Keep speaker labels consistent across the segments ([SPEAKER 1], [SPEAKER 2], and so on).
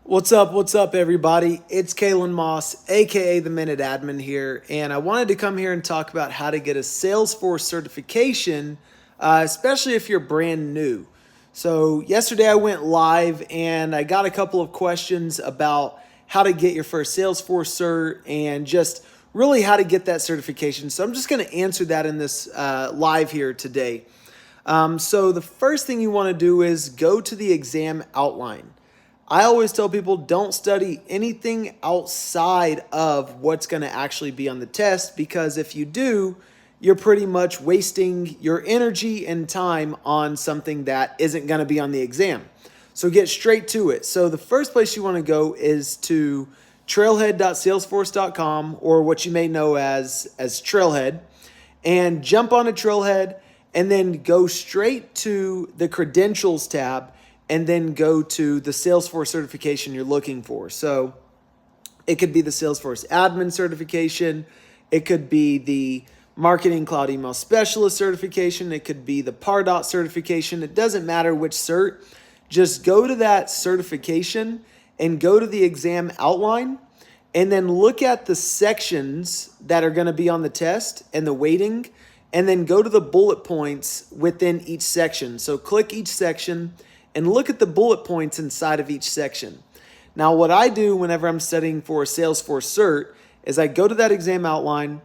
[SPEAKER 1] What's up, everybody? It's Kalen Moss, aka the Minute Admin here, and I wanted to come here and talk about how to get a Salesforce certification, especially if you're brand new. So, yesterday I went live and I got a couple of questions about how to get your first Salesforce cert and just really how to get that certification. So, I'm just going to answer that in this live here today. So, the first thing you want to do is go to the exam outline. I always tell people don't study anything outside of what's going to actually be on the test, because if you do, you're pretty much wasting your energy and time on something that isn't going to be on the exam. So get straight to it. So the first place you want to go is to trailhead.salesforce.com, or what you may know as Trailhead, and jump on a Trailhead and then go straight to the credentials tab and then go to the Salesforce certification you're looking for. So it could be the Salesforce admin certification. It could be the Marketing Cloud Email Specialist certification. It could be the Pardot certification. It doesn't matter which cert. Just go to that certification and go to the exam outline and then look at the sections that are going to be on the test and the weighting, and then go to the bullet points within each section. So click each section and look at the bullet points inside of each section. Now, what I do whenever I'm studying for a Salesforce cert is I go to that exam outline,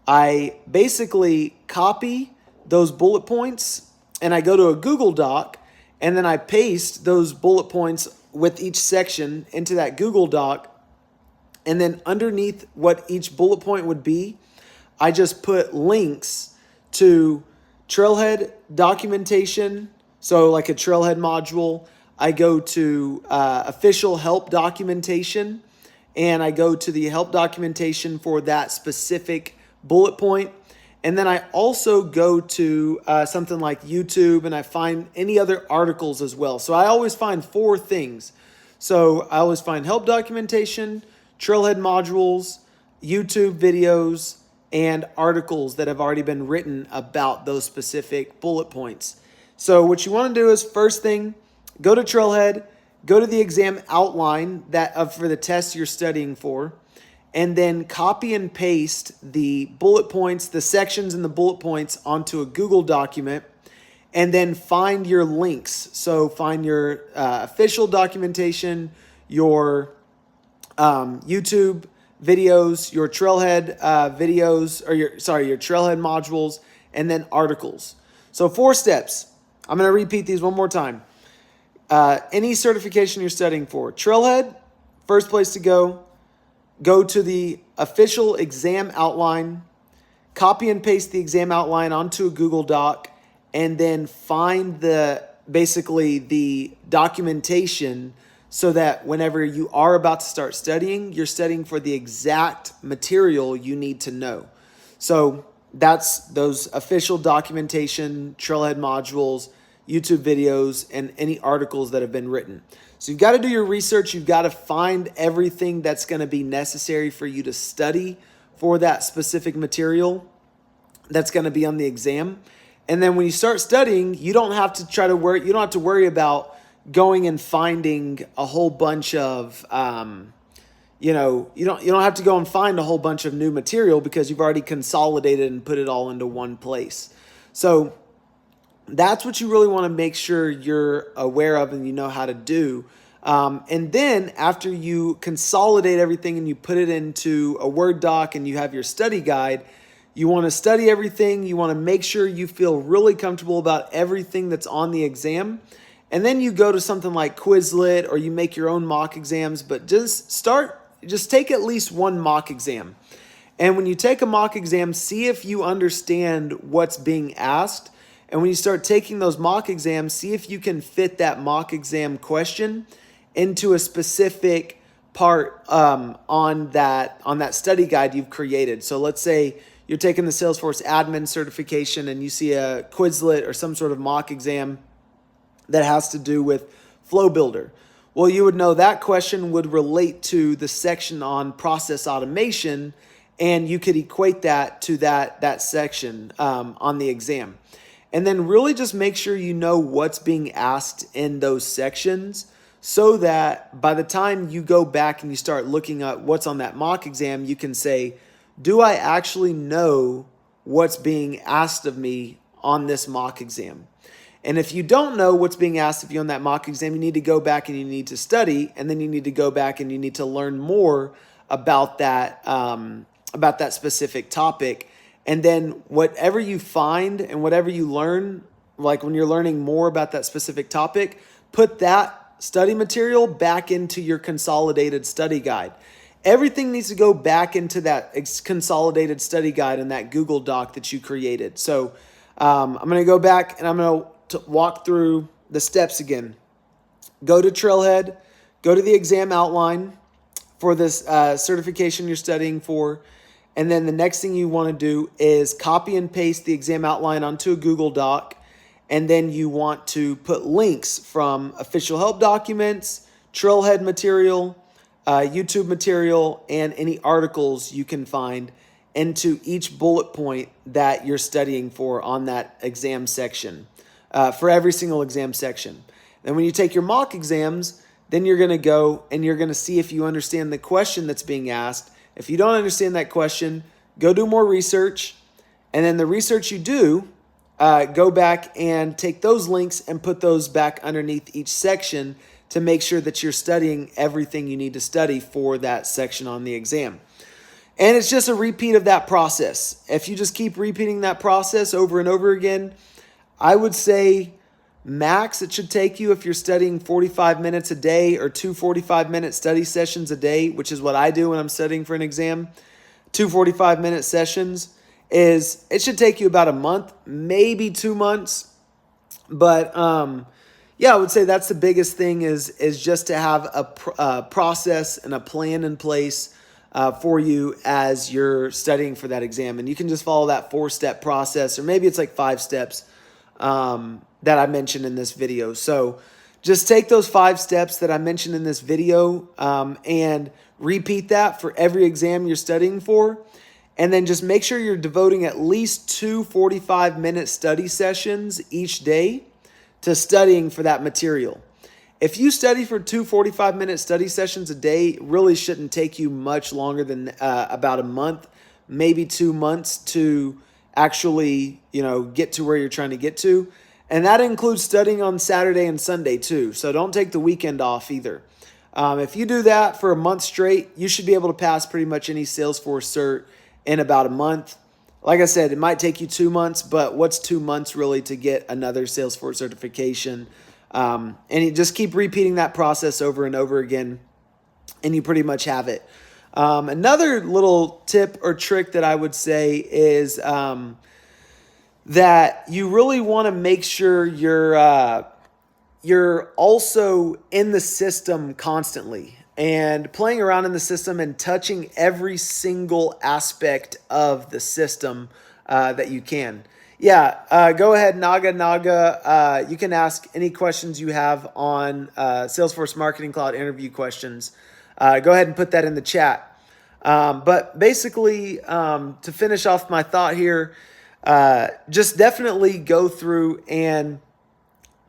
[SPEAKER 1] I basically copy those bullet points, and I go to a Google Doc, and then I paste those bullet points with each section into that Google Doc, and then underneath what each bullet point would be, I just put links to Trailhead documentation. So like a Trailhead module, I go to official help documentation, and I go to the help documentation for that specific bullet point. And then I also go to something like YouTube, and I find any other articles as well. So I always find four things. So I always find help documentation, Trailhead modules, YouTube videos, and articles that have already been written about those specific bullet points. So what you want to do is, first thing, go to Trailhead, go to the exam outline for the test you're studying for, and then copy and paste the bullet points, the sections and the bullet points onto a Google document, and then find your links. So find your official documentation, your YouTube videos, your Trailhead videos, or your Trailhead modules, and then articles. So 4 steps. I'm going to repeat these one more time. Any certification you're studying for, Trailhead, first place to go to the official exam outline, copy and paste the exam outline onto a Google Doc, and then find basically the documentation, so that whenever you are about to start studying, you're studying for the exact material you need to know. So that's those official documentation, Trailhead modules, YouTube videos, and any articles that have been written. So you've got to do your research. You've got to find everything that's going to be necessary for you to study for that specific material that's going to be on the exam. And then when you start studying, you don't have to worry about going and finding a whole bunch of you don't have to go and find a whole bunch of new material, because you've already consolidated and put it all into one place. So that's what you really want to make sure you're aware of and you know how to do. And then after you consolidate everything and you put it into a Word doc and you have your study guide, you want to study everything. You want to make sure you feel really comfortable about everything that's on the exam. And then you go to something like Quizlet, or you make your own mock exams, but just take at least one mock exam. And when you take a mock exam, see if you understand what's being asked. And when you start taking those mock exams, see if you can fit that mock exam question into a specific part on that study guide you've created. So let's say you're taking the Salesforce admin certification and you see a Quizlet or some sort of mock exam that has to do with Flow Builder. Well, you would know that question would relate to the section on process automation, and you could equate that to that section on the exam. And then really just make sure you know what's being asked in those sections, so that by the time you go back and you start looking at what's on that mock exam, you can say, do I actually know what's being asked of me on this mock exam? And if you don't know what's being asked of you on that mock exam, you need to go back and you need to study, and then you need to go back and you need to learn more about that specific topic. And then whatever you find and whatever you learn, like when you're learning more about that specific topic, put that study material back into your consolidated study guide. Everything needs to go back into that consolidated study guide in that Google Doc that you created. So I'm going to go back and I'm going to walk through the steps again. Go to Trailhead, go to the exam outline for this certification you're studying for, and then the next thing you want to do is copy and paste the exam outline onto a Google Doc, and then you want to put links from official help documents, Trailhead material, YouTube material, and any articles you can find into each bullet point that you're studying for on that exam section, for every single exam section. Then when you take your mock exams, then you're going to go and you're going to see if you understand the question that's being asked. If you don't understand that question, go do more research. And then the research you do, go back and take those links and put those back underneath each section to make sure that you're studying everything you need to study for that section on the exam. And it's just a repeat of that process. If you just keep repeating that process over and over again, I would say max it should take you, if you're studying 45 minutes a day or 2 45-minute study sessions a day, which is what I do when I'm studying for an exam, 2 45-minute sessions, is it should take you about a month, maybe 2 months. But yeah, I would say that's the biggest thing is just to have a process and a plan in place for you as you're studying for that exam. And you can just follow that 4-step process, or maybe it's like 5 steps that I mentioned in this video. So just take those 5 steps that I mentioned in this video and repeat that for every exam you're studying for. And then just make sure you're devoting at least 2 45-minute study sessions each day to studying for that material. If you study for 2 45-minute study sessions a day, it really shouldn't take you much longer than about a month, maybe 2 months to actually, get to where you're trying to get to. And that includes studying on Saturday and Sunday too. So don't take the weekend off either. If you do that for a month straight, you should be able to pass pretty much any Salesforce Cert in about a month. Like I said, it might take you 2 months, but what's 2 months really to get another Salesforce certification? And you just keep repeating that process over and over again, and you pretty much have it. Another little tip or trick that I would say is that you really want to make sure you're also in the system constantly and playing around in the system and touching every single aspect of the system that you can. Yeah, go ahead, Naga. You can ask any questions you have on Salesforce Marketing Cloud interview questions. Go ahead and put that in the chat. But basically, to finish off my thought here, just definitely go through and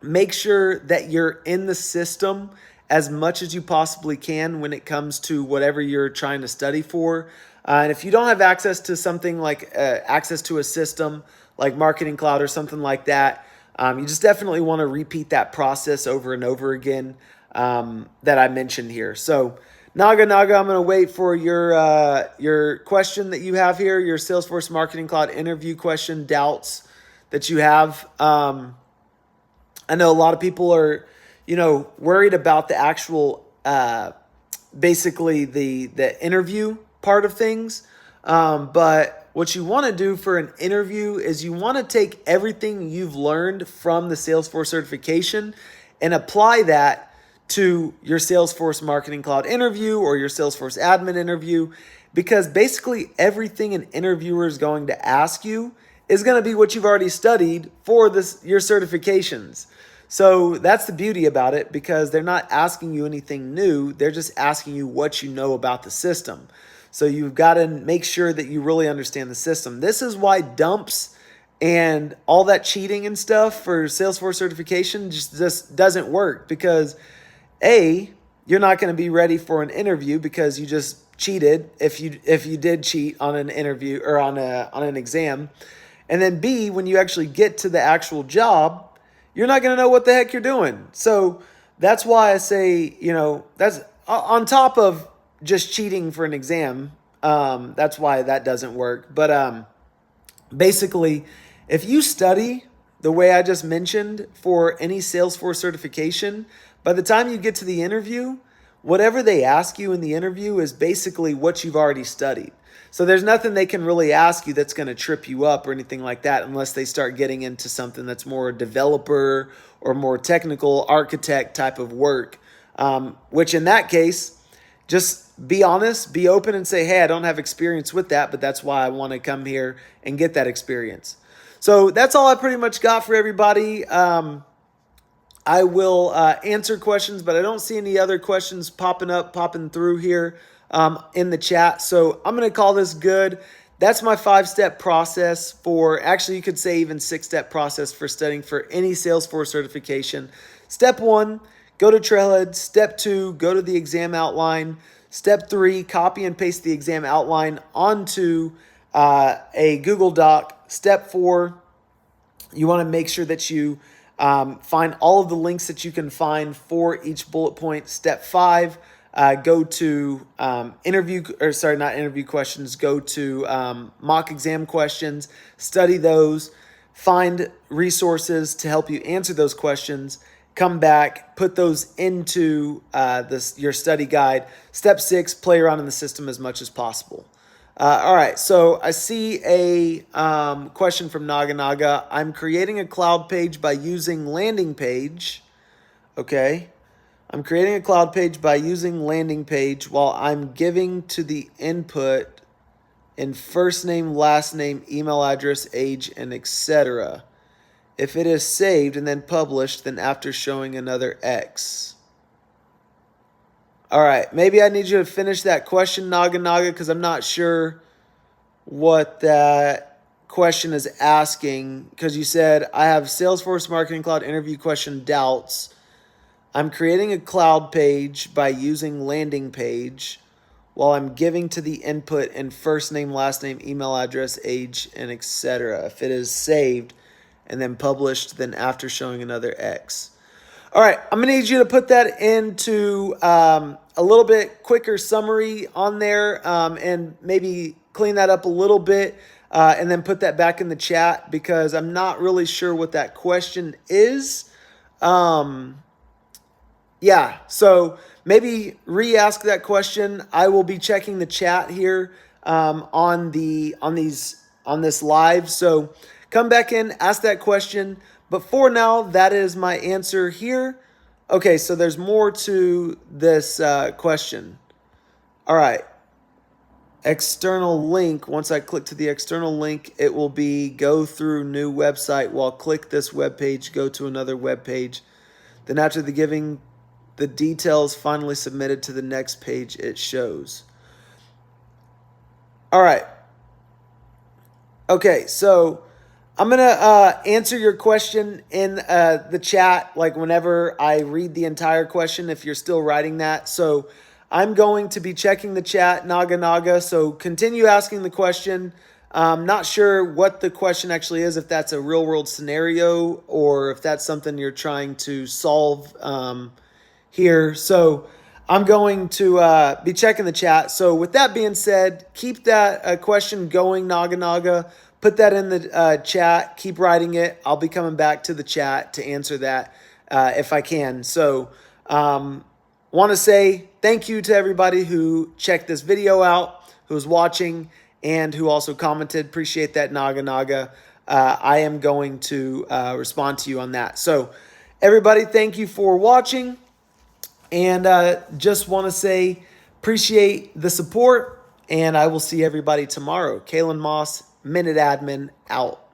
[SPEAKER 1] make sure that you're in the system as much as you possibly can when it comes to whatever you're trying to study for. And if you don't have access to something like access to a system like Marketing Cloud or something like that, you just definitely want to repeat that process over and over again that I mentioned here. So Naga, I'm going to wait for your question that you have here, your Salesforce Marketing Cloud interview question, doubts that you have. I know a lot of people are, worried about the actual, basically the interview part of things. But what you want to do for an interview is you want to take everything you've learned from the Salesforce certification and apply that to your Salesforce Marketing Cloud interview or your Salesforce admin interview, because basically everything an interviewer is going to ask you is going to be what you've already studied for your certifications. So that's the beauty about it, because they're not asking you anything new. They're just asking you what you know about the system. So you've got to make sure that you really understand the system. This is why dumps and all that cheating and stuff for Salesforce certification just doesn't work, because you're not going to be ready for an interview because you just cheated if you did cheat on an interview or on an exam. And then B, when you actually get to the actual job, you're not going to know what the heck you're doing. So that's why I say, that's on top of just cheating for an exam. That's why that doesn't work. But basically, if you study the way I just mentioned for any Salesforce certification, by the time you get to the interview, whatever they ask you in the interview is basically what you've already studied. So there's nothing they can really ask you that's going to trip you up or anything like that unless they start getting into something that's more developer or more technical architect type of work, which in that case, just be honest, be open and say, hey, I don't have experience with that, but that's why I want to come here and get that experience. So that's all I pretty much got for everybody. I will answer questions, but I don't see any other questions popping through here in the chat. So I'm going to call this good. That's my 5-step process for, actually you could say even 6-step process for studying for any Salesforce certification. Step 1, go to Trailhead. Step 2, go to the exam outline. Step 3, copy and paste the exam outline onto a Google Doc. Step 4, you want to make sure that you find all of the links that you can find for each bullet point. Step 5, go to not interview questions, go to mock exam questions, study those, find resources to help you answer those questions, come back, put those into your study guide. Step 6, play around in the system as much as possible. All right, so I see a question from Naga. I'm creating a cloud page by using landing page. Okay. I'm creating a cloud page by using landing page while I'm giving to the input in first name, last name, email address, age, and etc. If it is saved and then published, then after showing another X. All right, maybe I need you to finish that question, Naga, because I'm not sure what that question is asking. Because you said, I have Salesforce Marketing Cloud interview question doubts. I'm creating a cloud page by using landing page while I'm giving to the input in first name, last name, email address, age, and etc. If it is saved and then published, then after showing another X. All right, I'm going to need you to put that into a little bit quicker summary on there and maybe clean that up a little bit and then put that back in the chat because I'm not really sure what that question is. Yeah, so maybe re-ask that question. I will be checking the chat here on this live. So come back in, ask that question. But for now, that is my answer here. Okay, so there's more to this question. All right. External link. Once I click to the external link, it will be go through new website. Well, click this web page, go to another web page. Then after the giving the details finally submitted to the next page, it shows. All right. Okay, so I'm going to answer your question in the chat, like whenever I read the entire question, if you're still writing that. So I'm going to be checking the chat, Naga. So continue asking the question. I'm not sure what the question actually is, if that's a real world scenario or if that's something you're trying to solve here. So I'm going to be checking the chat. So with that being said, keep that question going, Naga. Put that in the chat. Keep writing it. I'll be coming back to the chat to answer that if I can. So want to say thank you to everybody who checked this video out, who's watching, and who also commented. Appreciate that, Naga. I am going to respond to you on that. So everybody, thank you for watching. And just want to say appreciate the support. And I will see everybody tomorrow. Kalen Moss, Minute Admin, out.